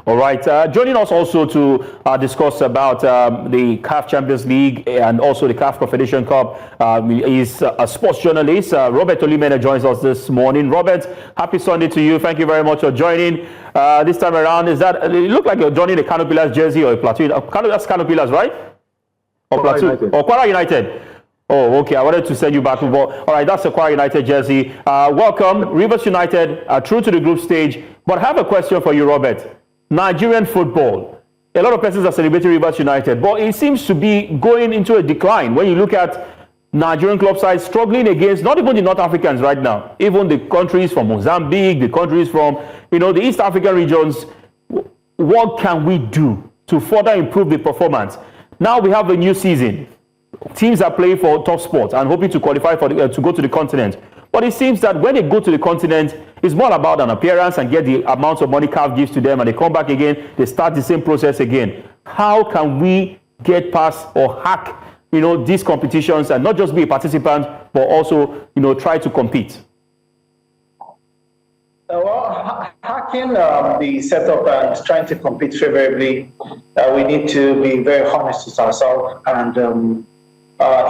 All right. Joining us also to discuss about the CAF Champions League and also the CAF Confederation Cup is a sports journalist. Robert Olimene joins us this morning. Robert, happy Sunday to you. Thank you very much for joining. This time around, it look like you're joining the Kano Pillars jersey or a platoon? That's Kano Pillars, right? Or platoon? Or Kwara United? Oh, okay. I wanted to send you back to ball. All right, that's the Kwara United jersey. Welcome, Rivers United, through to the group stage. But I have a question for you, Robert. Nigerian football. A lot of persons are celebrating Rivers United, but it seems to be going into a decline when you look at Nigerian club sides struggling against not even the North Africans right now, even the countries from Mozambique, the countries from the East African regions. What can we do to further improve the performance? Now we have a new season. Teams are playing for top spots and hoping to qualify for to go to the continent. But it seems that when they go to the continent, it's more about an appearance and get the amount of money CAF gives to them, and they come back again, they start the same process again. How can we get past or hack these competitions and not just be a participant, but also try to compete? Well, hacking the setup and trying to compete favorably, we need to be very honest with ourselves and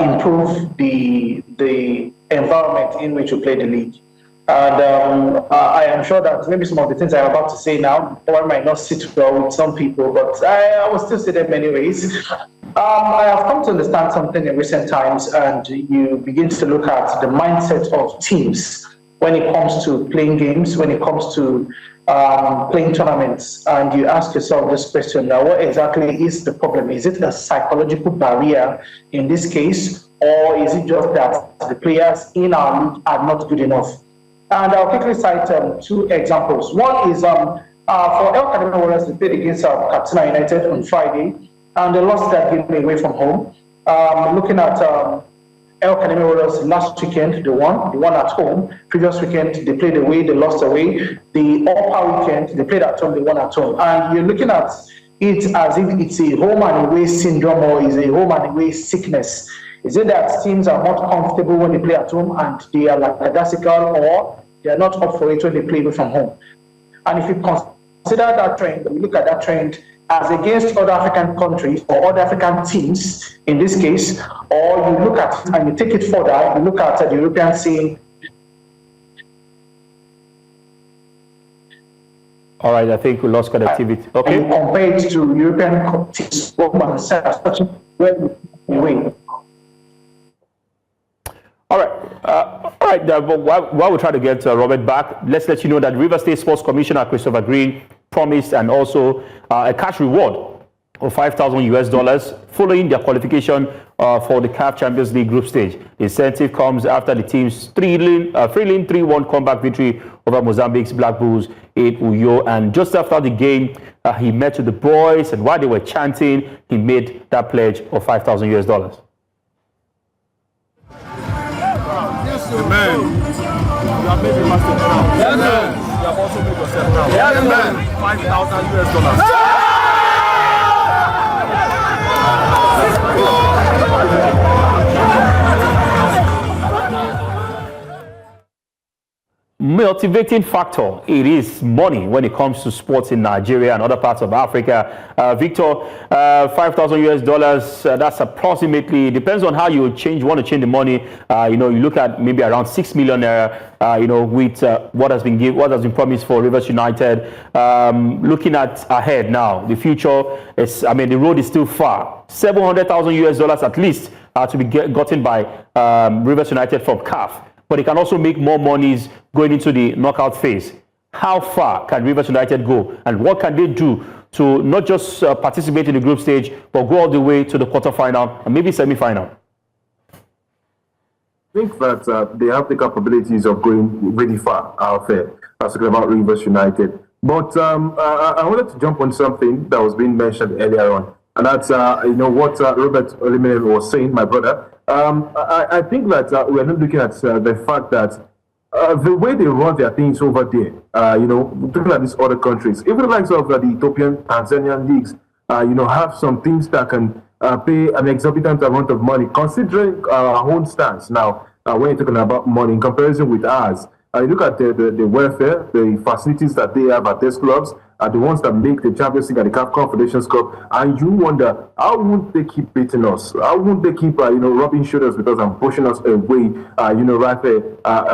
improve the environment in which we play the league. And I am sure that maybe some of the things I'm about to say now might not sit well with some people, but I will still say them anyways. I have come to understand something in recent times, and you begin to look at the mindset of teams when it comes to playing games, when it comes to playing tournaments, and you ask yourself this question now: what exactly is the problem? Is it a psychological barrier in this case, or is it just that the players in our league are not good enough? And I'll quickly cite two examples. One is for El Academy Warriors, they played against Katsina United on Friday, and they lost that game away from home. Looking at El Academy Warriors last weekend, they won at home. Previous weekend, they played away, they lost away. The upper weekend, they played at home, they won at home. And you're looking at it as if it's a home and away syndrome, or is a home and away sickness. Is it that teams are not comfortable when they play at home and they are lackadaisical, or they are not up for it when they play away from home? And if you consider that trend, we look at that trend as against other African countries or other African teams in this case, or you look at it and you take it further, you look at the European scene. All right, I think we lost connectivity. Okay. And compare it to European teams, where we win. All right. While we try to get Robert back, let's let you know that River State Sports Commissioner Christopher Green promised and also a cash reward of $5,000 following their qualification for the CAF Champions League group stage. The incentive comes after the team's 3-1 comeback victory over Mozambique's Black Bulls in Uyo. And just after the game, he met with the boys, and while they were chanting, he made that pledge of $5,000. Amen. You have made the master now. Yes, amen. You have also made yourself now. Yes, amen. $5,000. Motivating factor, it is money when it comes to sports in Nigeria and other parts of Africa. Victor, $5,000, that's approximately, depends on how you want to change the money. You look at maybe around 6 million naira, with what has been promised for Rivers United. Looking at ahead now, the future is, the road is still far. $700,000 at least to be gotten by Rivers United from CAF. But it can also make more monies going into the knockout phase. How far can Rivers United go, and what can they do to not just participate in the group stage, but go all the way to the quarterfinal and maybe semi-final? I think that they have the capabilities of going really far out there. I was talking about Rivers United. But I wanted to jump on something that was being mentioned earlier on, and that's what Robert Olimene was saying, my brother. I think that we're not looking at the fact that the way they run their things over there, looking at these other countries, even the likes of the Ethiopian, Tanzanian leagues, have some teams that can pay an exorbitant amount of money, considering our own stance now, when you're talking about money in comparison with ours. You look at the welfare, the facilities that they have at these clubs, are the ones that make the Champions League and the CAF Confederations Cup, and you wonder, how won't they keep beating us? How won't they keep, rubbing shoulders with us and pushing us away, right there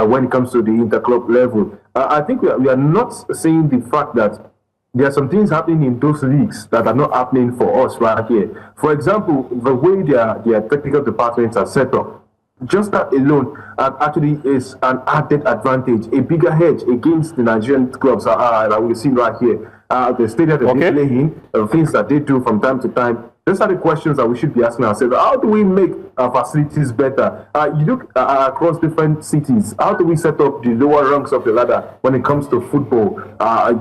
when it comes to the interclub level? I think we are not saying the fact that there are some things happening in those leagues that are not happening for us right here. For example, the way their technical departments are set up, just that alone actually is an added advantage, a bigger hedge against the Nigerian clubs that we see right here. The stadium that they play in, things that they do from time to time. These are the questions that we should be asking ourselves. How do we make our facilities better? You look across different cities. How do we set up the lower rungs of the ladder when it comes to football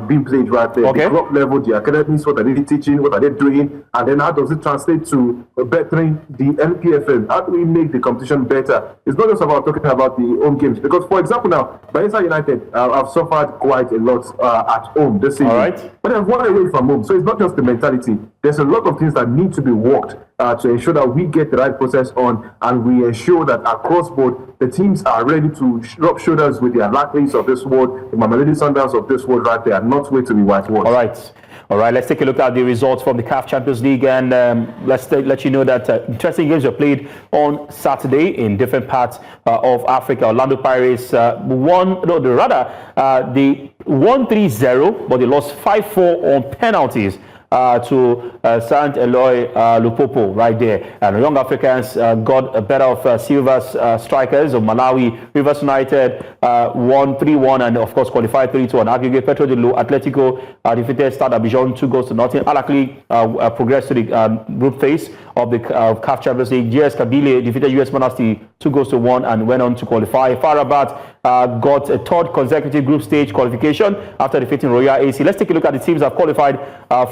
being played right there? The club level, the academies, what are they teaching? What are they doing? And then how does it translate to bettering the NPFL? How do we make the competition better? It's not just about talking about the home games. Because, for example, now, Bayelsa United have suffered quite a lot at home this season. But they've won away from home. So it's not just the mentality. There's a lot of things that need to be worked to ensure that we get the right process on, and we ensure that across board the teams are ready to rub shoulders with the Alacrities of this world, the Mamelodi Sundowns of this world right there, and not wait to be whitewashed. All right, let's take a look at the results from the CAF Champions League, and let's let you know that interesting games were played on Saturday in different parts of Africa. Orlando Pirates won 3-0, but they lost 5-4 on penalties to Saint Eloi Lupopo right there. And the Young Africans got a better of Silver's strikers of Malawi. Rivers United won 3-1 and of course qualified 3-2 on aggregate. Petro de Atletico defeated Stade Abidjan 2-0. Alakli progressed to the group phase of the CAF Champions League. GS Kabylie defeated US Monastir 2-1 and went on to qualify. FAR Rabat got a third consecutive group stage qualification after defeating Royal AC. Let's take a look at the teams that have qualified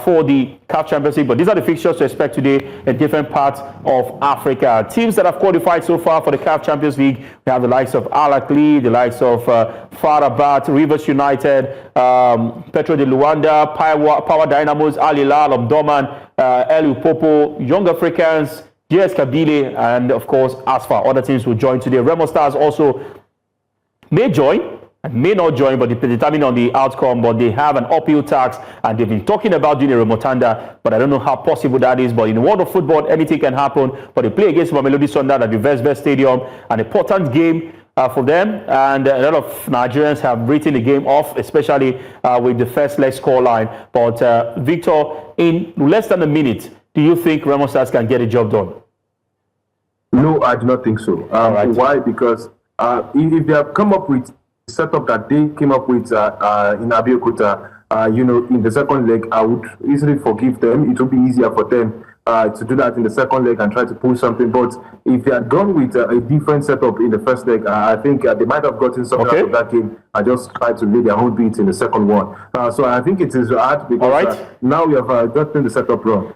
for the CAF Champions League. But these are the fixtures to expect today in different parts of Africa. Teams that have qualified so far for the CAF Champions League, we have the likes of Alakli, the likes of FAR Rabat, Rivers United, Petro de Luanda, Power Dynamos, Al Hilal, Omdurman, El Lupopo, Young Africans, GS Kabylie, and of course Asfar. Other teams will join today. Remo Stars also may join and may not join, but they determine on the outcome. But they have an uphill task, and they've been talking about doing a remotanda, but I don't know how possible that is. But in the world of football, anything can happen. But they play against Mamelodi Sundowns at the Vesve Stadium, an important game for them, and a lot of Nigerians have written the game off, especially with the first leg scoreline. But Victor, in less than a minute, do you think Remo Stars can get a job done? No, I do not think so. Why? Because if they have come up with the setup that they came up with in Abeokuta, in the second leg, I would easily forgive them. It would be easier for them to do that in the second leg and try to pull something. But if they had gone with a different setup in the first leg, I think they might have gotten something out of that game and just tried to lay their whole beat in the second one. So I think it is hard because now we have gotten the setup wrong.